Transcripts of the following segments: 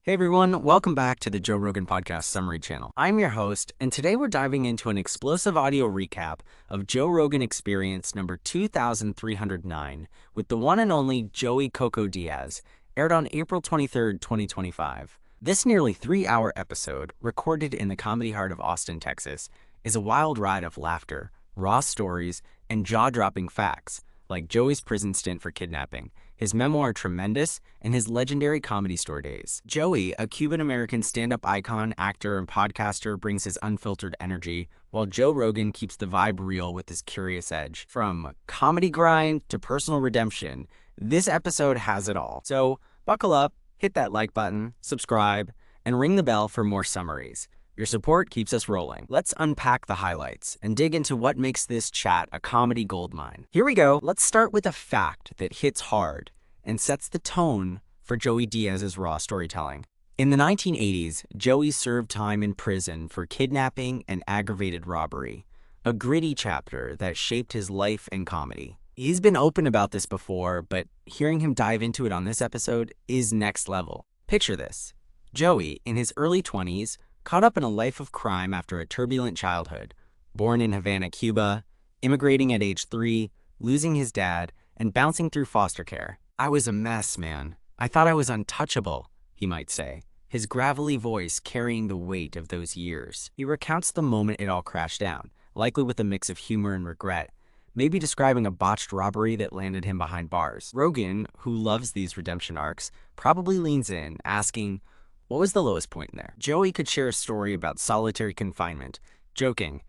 Hey everyone, welcome back to the Joe Rogan Podcast Summary Channel. I'm your host, and today we're diving into an explosive audio recap of Joe Rogan Experience number 2309 with the one and only Joey Coco Diaz, aired on April 23rd, 2025. This nearly 3-hour episode, recorded in the comedy heart of Austin, Texas, is a wild ride of laughter, raw stories, and jaw-dropping facts, like Joey's prison stint for kidnapping, his memoir Tremendous, and his legendary Comedy Store days. Joey, a Cuban-American stand-up icon, actor, and podcaster, brings his unfiltered energy, while Joe Rogan keeps the vibe real with his curious edge. From comedy grind to personal redemption, this episode has it all. So buckle up, hit that like button, subscribe, and ring the bell for more summaries. Your support keeps us rolling. Let's unpack the highlights and dig into what makes this chat a comedy goldmine. Here we go. Let's start with a fact that hits hard and sets the tone for Joey Diaz's raw storytelling. In the 1980s, Joey served time in prison for kidnapping and aggravated robbery, a gritty chapter that shaped his life and comedy. He's been open about this before, but hearing him dive into it on this episode is next level. Picture this. Joey, in his early 20s, caught up in a life of crime after a turbulent childhood, born in Havana, Cuba, immigrating at age 3, losing his dad, and bouncing through foster care. "I was a mess, man. I thought I was untouchable," he might say, his gravelly voice carrying the weight of those years. He recounts the moment it all crashed down, likely with a mix of humor and regret, maybe describing a botched robbery that landed him behind bars. Rogan, who loves these redemption arcs, probably leans in, asking, what was the lowest point in there? Joey could share a story about solitary confinement, joking,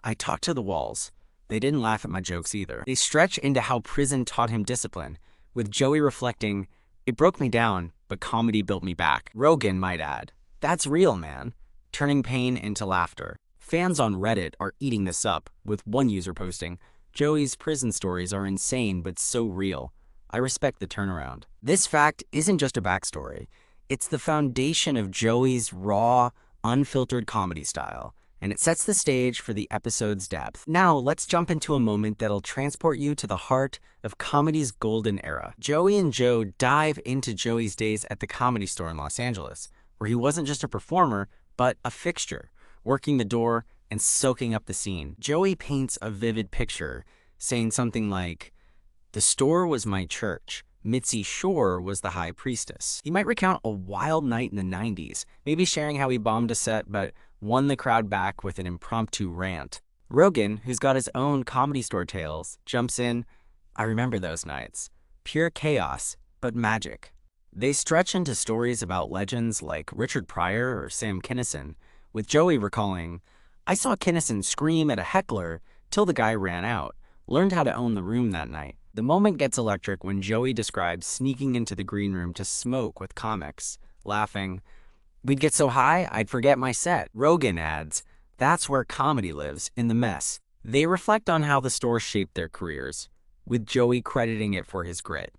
"I talked to the walls. They didn't laugh at my jokes either." They stretch into how prison taught him discipline, with Joey reflecting, "It broke me down, but comedy built me back." Rogan might add, "That's real, man," turning pain into laughter. Fans on Reddit are eating this up, with one user posting, "Joey's prison stories are insane but so real. I respect the turnaround." This fact isn't just a backstory. It's the foundation of Joey's raw, unfiltered comedy style, and it sets the stage for the episode's depth. Now, let's jump into a moment that'll transport you to the heart of comedy's golden era. Joey and Joe dive into Joey's days at the Comedy Store in Los Angeles, where he wasn't just a performer, but a fixture, working the door and soaking up the scene. Joey paints a vivid picture, saying something like, "The store was my church. Mitzi Shore was the high priestess." He might recount a wild night in the 90s, maybe sharing how he bombed a set but won the crowd back with an impromptu rant. Rogan, who's got his own Comedy Store tales, jumps in, "I remember those nights. Pure chaos, but magic." They stretch into stories about legends like Richard Pryor or Sam Kinison, with Joey recalling, "I saw Kinison scream at a heckler till the guy ran out. Learned how to own the room that night." The moment gets electric when Joey describes sneaking into the green room to smoke with comics, laughing, "We'd get so high, I'd forget my set." Rogan adds, "That's where comedy lives, in the mess." They reflect on how the store shaped their careers, with Joey crediting it for his grit.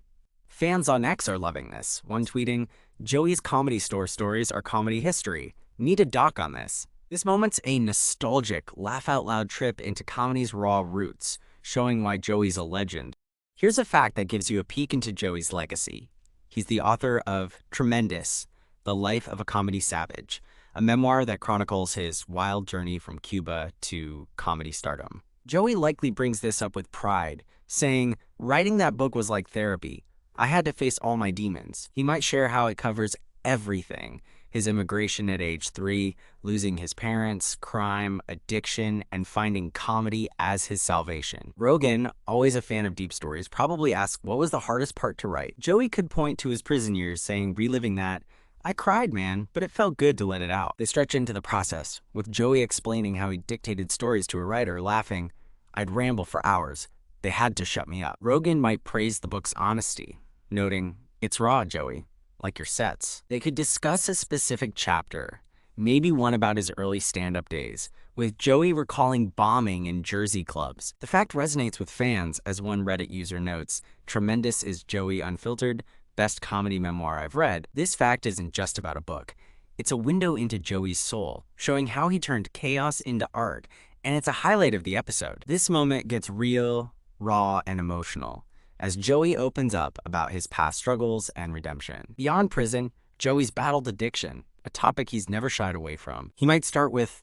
Fans on X are loving this, one tweeting, "Joey's Comedy Store stories are comedy history. Need a doc on this." This moment's a nostalgic, laugh-out-loud trip into comedy's raw roots, showing why Joey's a legend. Here's a fact that gives you a peek into Joey's legacy. He's the author of Tremendous, The Life of a Comedy Savage, a memoir that chronicles his wild journey from Cuba to comedy stardom. Joey likely brings this up with pride, saying, "Writing that book was like therapy. I had to face all my demons." He might share how it covers everything: his immigration at age 3, losing his parents, crime, addiction, and finding comedy as his salvation. Rogan, always a fan of deep stories, probably asks what was the hardest part to write. Joey could point to his prison years, saying, reliving that, "I cried, man, but it felt good to let it out." They stretch into the process, with Joey explaining how he dictated stories to a writer, laughing, "I'd ramble for hours. They had to shut me up." Rogan might praise the book's honesty, noting, "It's raw, Joey, like your sets." They could discuss a specific chapter, maybe one about his early stand-up days, with Joey recalling bombing in Jersey clubs. The fact resonates with fans, as one Reddit user notes, "Tremendous is Joey Unfiltered, best comedy memoir I've read." This fact isn't just about a book. It's a window into Joey's soul, showing how he turned chaos into art, and it's a highlight of the episode. This moment gets real, raw, and emotional, as Joey opens up about his past struggles and redemption. Beyond prison, Joey's battled addiction, a topic he's never shied away from. He might start with,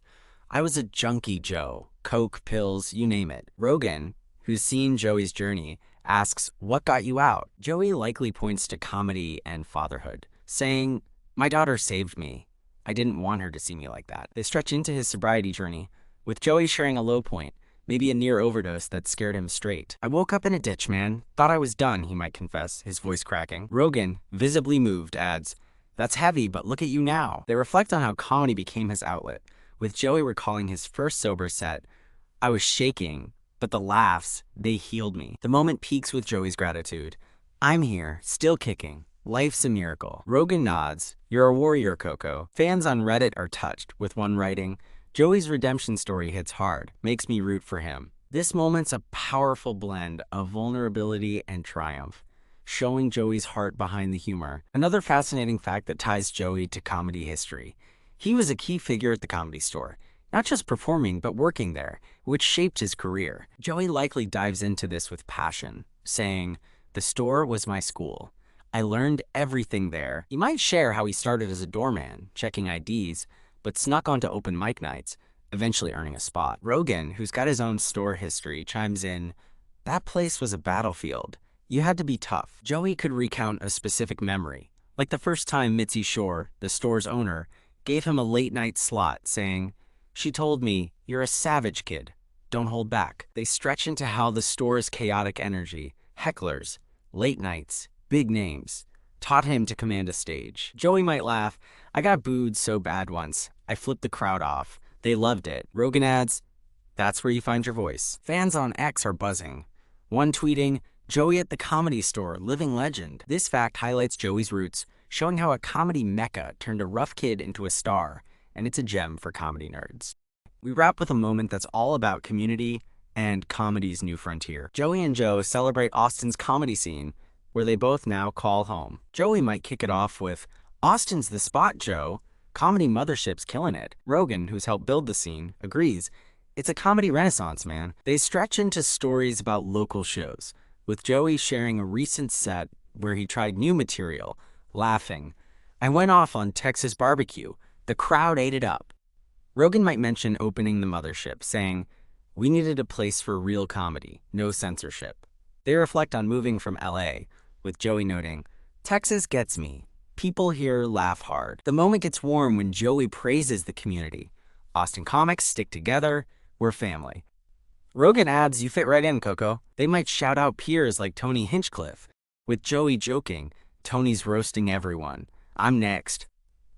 "I was a junkie, Joe. Coke, pills, you name it." Rogan, who's seen Joey's journey, asks, "What got you out?" Joey likely points to comedy and fatherhood, saying, "My daughter saved me. I didn't want her to see me like that." They stretch into his sobriety journey, with Joey sharing a low point, maybe a near overdose that scared him straight. "I woke up in a ditch, man. Thought I was done," he might confess, his voice cracking. Rogan, visibly moved, adds, "That's heavy, but look at you now." They reflect on how comedy became his outlet, with Joey recalling his first sober set. "I was shaking, but the laughs, they healed me." The moment peaks with Joey's gratitude. "I'm here, still kicking. Life's a miracle." Rogan nods. "You're a warrior, Coco." Fans on Reddit are touched, with one writing, "Joey's redemption story hits hard, makes me root for him." This moment's a powerful blend of vulnerability and triumph, showing Joey's heart behind the humor. Another fascinating fact that ties Joey to comedy history. He was a key figure at the Comedy Store, not just performing, but working there, which shaped his career. Joey likely dives into this with passion, saying, "The store was my school. I learned everything there." He might share how he started as a doorman, checking IDs, but snuck onto open mic nights, eventually earning a spot. Rogan, who's got his own store history, chimes in, "That place was a battlefield. You had to be tough." Joey could recount a specific memory, like the first time Mitzi Shore, the store's owner, gave him a late-night slot, saying, "She told me, 'You're a savage kid. Don't hold back.'" They stretch into how the store's chaotic energy, hecklers, late nights, big names, taught him to command a stage. Joey might laugh, "I got booed so bad once. I flipped the crowd off. They loved it." Rogan adds, "That's where you find your voice." Fans on X are buzzing. One tweeting, "Joey at the Comedy Store, living legend." This fact highlights Joey's roots, showing how a comedy mecca turned a rough kid into a star, and it's a gem for comedy nerds. We wrap with a moment that's all about community and comedy's new frontier. Joey and Joe celebrate Austin's comedy scene, where they both now call home. Joey might kick it off with, "Austin's the spot, Joe. Comedy mothership's killing it." Rogan, who's helped build the scene, agrees, "It's a comedy renaissance, man." They stretch into stories about local shows, with Joey sharing a recent set where he tried new material, laughing, "I went off on Texas barbecue. The crowd ate it up." Rogan might mention opening the mothership, saying, "We needed a place for real comedy, no censorship." They reflect on moving from LA, with Joey noting, "Texas gets me. People here laugh hard." The moment gets warm when Joey praises the community. "Austin comics stick together. We're family." Rogan adds, "You fit right in, Coco." They might shout out peers like Tony Hinchcliffe, with Joey joking, "Tony's roasting everyone. I'm next."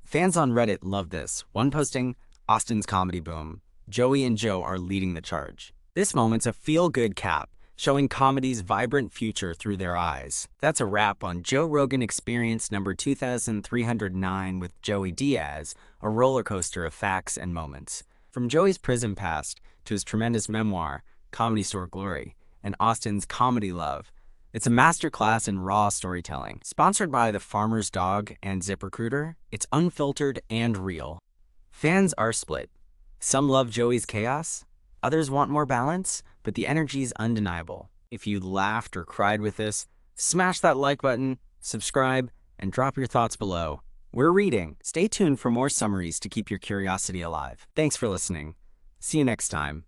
Fans on Reddit love this, one posting, "Austin's comedy boom. Joey and Joe are leading the charge." This moment's a feel-good cap, showing comedy's vibrant future through their eyes. That's a wrap on Joe Rogan Experience number 2309 with Joey Diaz, a roller coaster of facts and moments. From Joey's prison past to his tremendous memoir, Comedy Store Glory, and Austin's comedy love, it's a masterclass in raw storytelling. Sponsored by The Farmer's Dog and ZipRecruiter, it's unfiltered and real. Fans are split. Some love Joey's chaos, others want more balance, but the energy's undeniable. If you laughed or cried with this, smash that like button, subscribe, and drop your thoughts below. We're reading. Stay tuned for more summaries to keep your curiosity alive. Thanks for listening. See you next time.